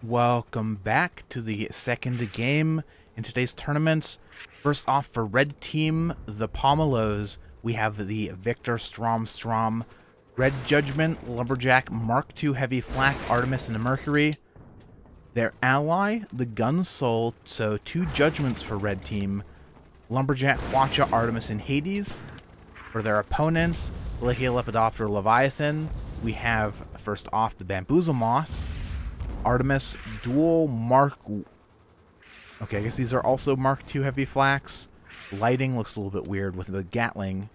Welcome back to the second game in today's tournament. First off, for red team, the Pomelos, we have the Victor Strom, Red Judgment, Lumberjack, Mark II Heavy Flak, Artemis, and Mercury. Their ally, the Gun Soul, so 2 Judgments for red team, Lumberjack, Quacha, Artemis, and Hades. For their opponents, Legio, Lepidoptera, Leviathan, we have, first off, the Bamboozle Moth, Artemis, dual Mark... Okay, I guess these are also Mark II Heavy Flaks. Lighting looks a little bit weird with the Gatling.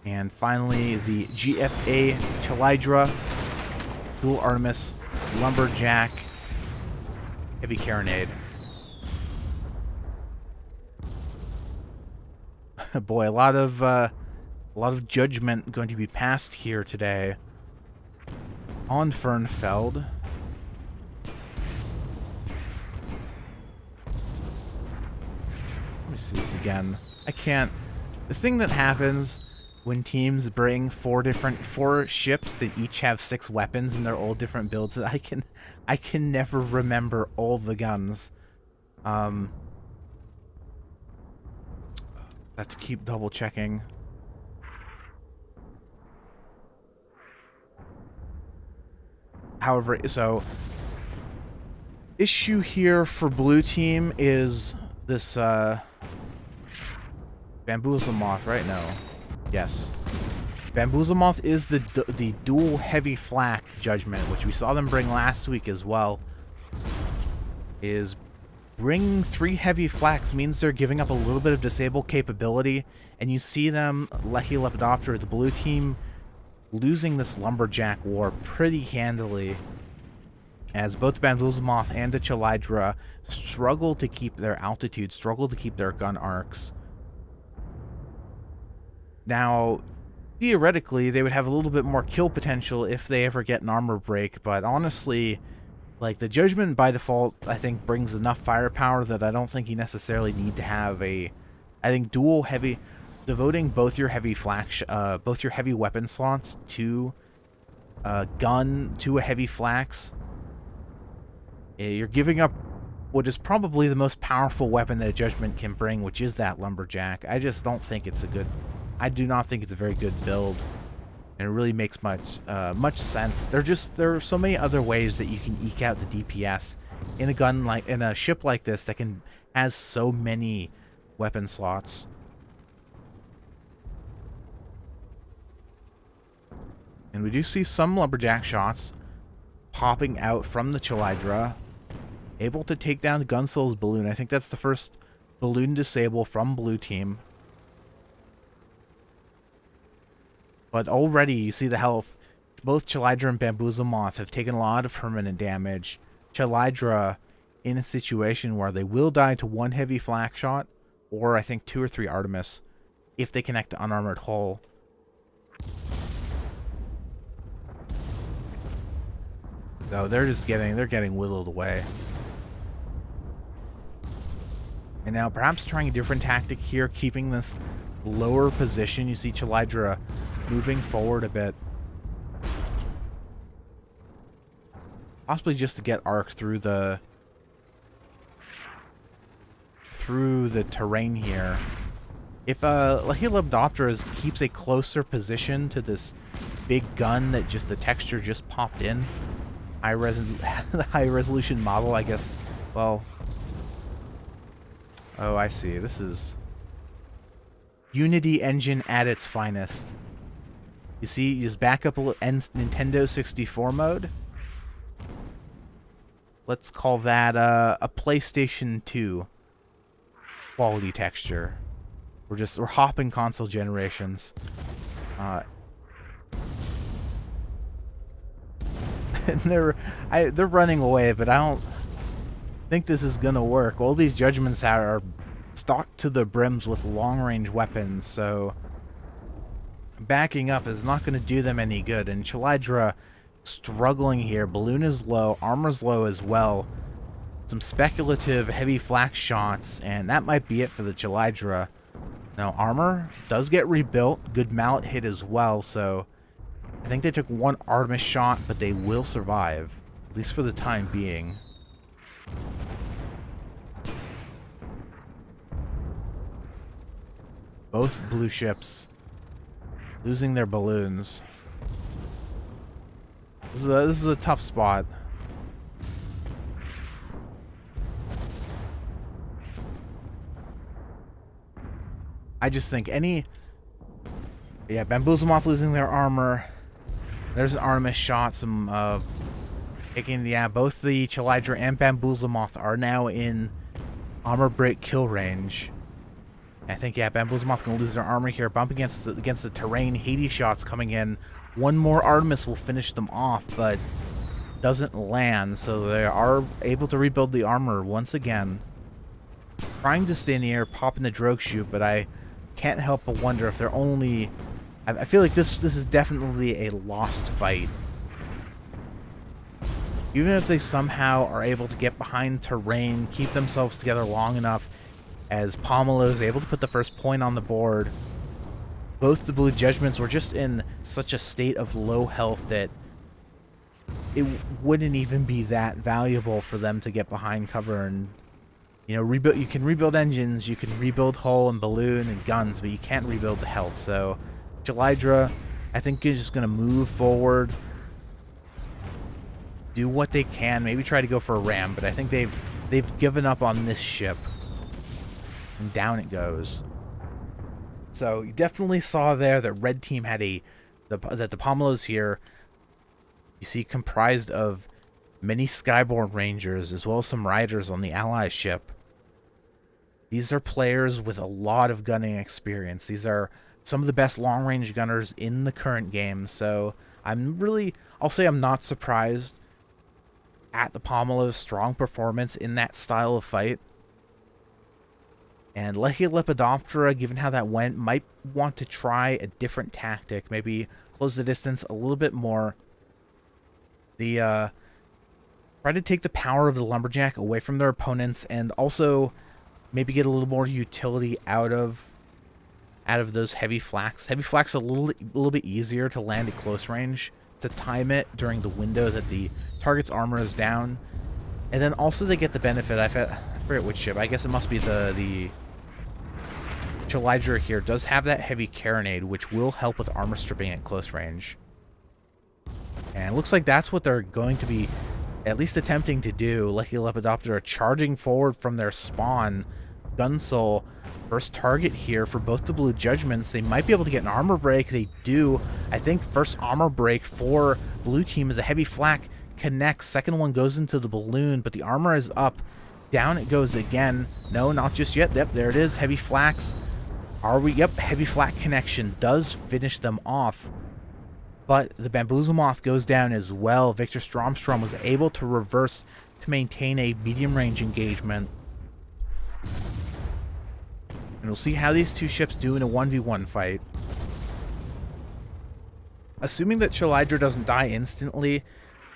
And finally, the GFA Chalydra, dual Artemis, Lumberjack, Heavy Carronade. Boy, a lot of judgment going to be passed here today on Fernfeld. Let me see this again. I can't. The thing that happens when teams bring four ships that each have 6 weapons and they're all different builds, I can never remember all the guns. Have to keep double checking. However, so issue here for blue team is this Bamboozle Moth, right? No. Yes. Bamboozle Moth is the dual heavy flak judgment, which we saw them bring last week as well. Is bringing 3 heavy flaks means they're giving up a little bit of disable capability, and you see them, Legio, Lepidoptera, the blue team, losing this Lumberjack war pretty handily, as both Bamboozle Moth and the Chalydra struggle to keep their altitude, struggle to keep their gun arcs. Now, theoretically, they would have a little bit more kill potential if they ever get an armor break, but honestly, like, the Judgment by default, I think, brings enough firepower that I don't think you necessarily need to have a, I think, dual heavy, devoting both your heavy both your heavy weapon slots to a gun, to a heavy flax. You're giving up what is probably the most powerful weapon that a Judgment can bring, which is that Lumberjack. I just don't think it's a good, I do not think it's a very good build. And it really makes much sense. There are so many other ways that you can eke out the DPS in a ship like this that has so many weapon slots. And we do see some Lumberjack shots popping out from the Chalydra, able to take down Gunsoul's balloon. I think that's the first balloon disable from blue team. But already you see the health. Both Chalydra and Bamboozle Moth have taken a lot of permanent damage. Chalydra in a situation where they will die to 1 heavy flak shot, or I think 2 or 3 Artemis, if they connect to unarmored hull. So they're getting whittled away. And now perhaps trying a different tactic here, keeping this lower position. You see Chalydra moving forward a bit. Possibly just to get arcs through the terrain here. If Legio Lepidoptera keeps a closer position to this big gun that just the texture just popped in, the high resolution model, I guess. Well, oh, I see. This is Unity engine at its finest. You see, you just back up a little, Nintendo 64 mode. Let's call that a PlayStation 2 quality texture. We're hopping console generations. And they're running away, but I don't think this is gonna work. All these Judgments are stocked to the brims with long-range weapons, so backing up is not going to do them any good. And Chalydra struggling here. Balloon is low, armor's low as well. Some speculative heavy flak shots, and that might be it for the Chalydra. Now, armor does get rebuilt. Good mallet hit as well, so I think they took 1 Artemis shot, but they will survive. At least for the time being. Both blue ships losing their balloons. This is a tough spot. I just think yeah, Bamboozlemoth losing their armor. There's an Artemis shot, some both the Chalydra and Bamboozlemoth are now in armor break kill range. I think, yeah, Bamboozlemoth gonna lose their armor here, bump against the terrain. Hades shots coming in. One more Artemis will finish them off, but doesn't land, so they are able to rebuild the armor once again. Trying to stay in the air, popping the drogue chute, but I can't help but wonder if they're only... I feel like this is definitely a lost fight. Even if they somehow are able to get behind terrain, keep themselves together long enough, as Pomelos is able to put the first point on the board, both the Blue Judgments were just in such a state of low health that it wouldn't even be that valuable for them to get behind cover and, you know, rebuild. You can rebuild engines, you can rebuild hull and balloon and guns, but you can't rebuild the health. So Chalydra, I think, is just going to move forward, do what they can, maybe try to go for a ram, but I think they've given up on this ship. And down it goes. So you definitely saw there that red team had that the Pomelos here, you see, comprised of many Skyborn Rangers as well as some riders on the ally ship. These are players with a lot of gunning experience. These are some of the best long-range gunners in the current game. So I'll say I'm not surprised at the Pomelos' strong performance in that style of fight. And Lepidoptera, given how that went, might want to try a different tactic. Maybe close the distance a little bit more. Try to take the power of the Lumberjack away from their opponents, and also maybe get a little more utility out of those heavy flaks. Heavy flaks are a little bit easier to land at close range, to time it during the window that the target's armor is down. And then also they get the benefit, I forget which ship, I guess it must be the Chalydra here, does have that heavy carronade, which will help with armor stripping at close range. And it looks like that's what they're going to be at least attempting to do. Lepidoptera charging forward from their spawn. Gunsoul, first target here for both the Blue Judgments. They might be able to get an armor break. They do. I think first armor break for blue team is a heavy flak. Connects. Second one goes into the balloon, but the armor is up. Down it goes again. No, not just yet. Yep, there it is. Heavy flaks. Yep, heavy flak connection does finish them off. But the Bamboozlemoth goes down as well. Victor Stromstrom was able to reverse to maintain a medium range engagement. And we'll see how these two ships do in a 1v1 fight. Assuming that Chalydra doesn't die instantly,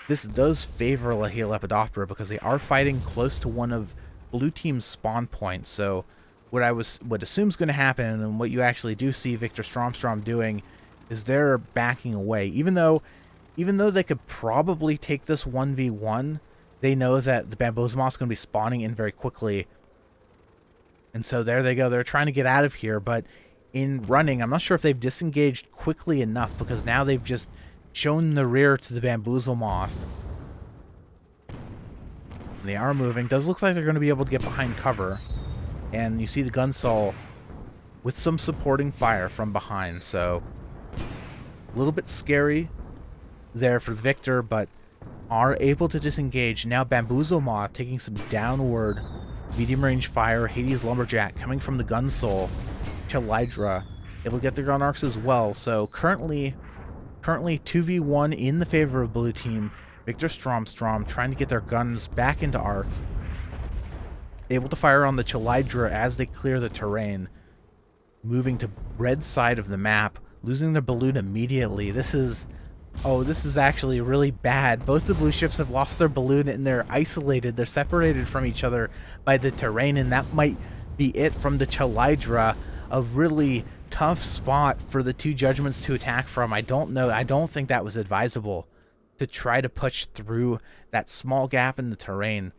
this does favor Lepidoptera because they are fighting close to one of blue team's spawn points. So what assume is going to happen, and what you actually do see Victor Stromstrom doing, is they're backing away. Even though they could probably take this 1v1, they know that the Bamboozlemoth is going to be spawning in very quickly. And so there they go. They're trying to get out of here, but in running, I'm not sure if they've disengaged quickly enough, because now they've just shown the rear to the Bamboozlemoth. And they are moving. Does look like they're going to be able to get behind cover. And you see the Gunsoul with some supporting fire from behind, so a little bit scary there for Victor, but are able to disengage. Now Bamboozlemoth taking some downward medium range fire. Hades Lumberjack coming from the Gunsoul. Chalydra able to get their gun arcs as well. So currently 2v1 in the favor of blue team. Victor Stromstrom trying to get their guns back into arc. Able to fire on the Chalydra as they clear the terrain. Moving to red side of the map. Losing their balloon immediately. This is actually really bad. Both the blue ships have lost their balloon and they're isolated. They're separated from each other by the terrain, and that might be it from the Chalydra. A really tough spot for the two Judgments to attack from. I don't know. I don't think that was advisable. to try to push through that small gap in the terrain.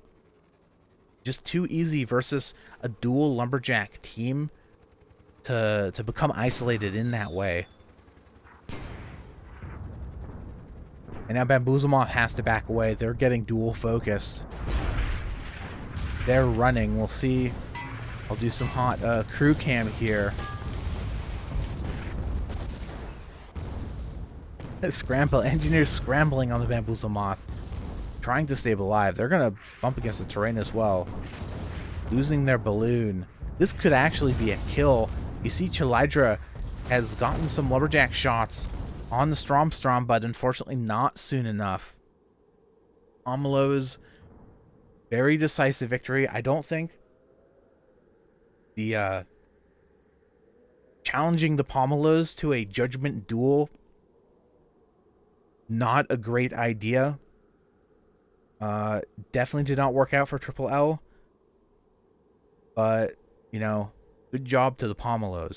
Just too easy versus a dual lumberjack team to become isolated in that way. And now Bamboozlemoth has to back away. They're getting dual focused. They're running. We'll see. I'll do some hot crew cam here. Engineers scrambling on the Bamboozlemoth, trying to stay alive. They're gonna bump against the terrain as well, losing their balloon. This could actually be a kill. You see Chalydra has gotten some lumberjack shots on the Strom, but unfortunately not soon enough. Pomelos, very decisive victory. I don't think the challenging the Pomelos to a judgment duel, not a great idea. Definitely did not work out for Triple L. But, you know, good job to the Pomelos.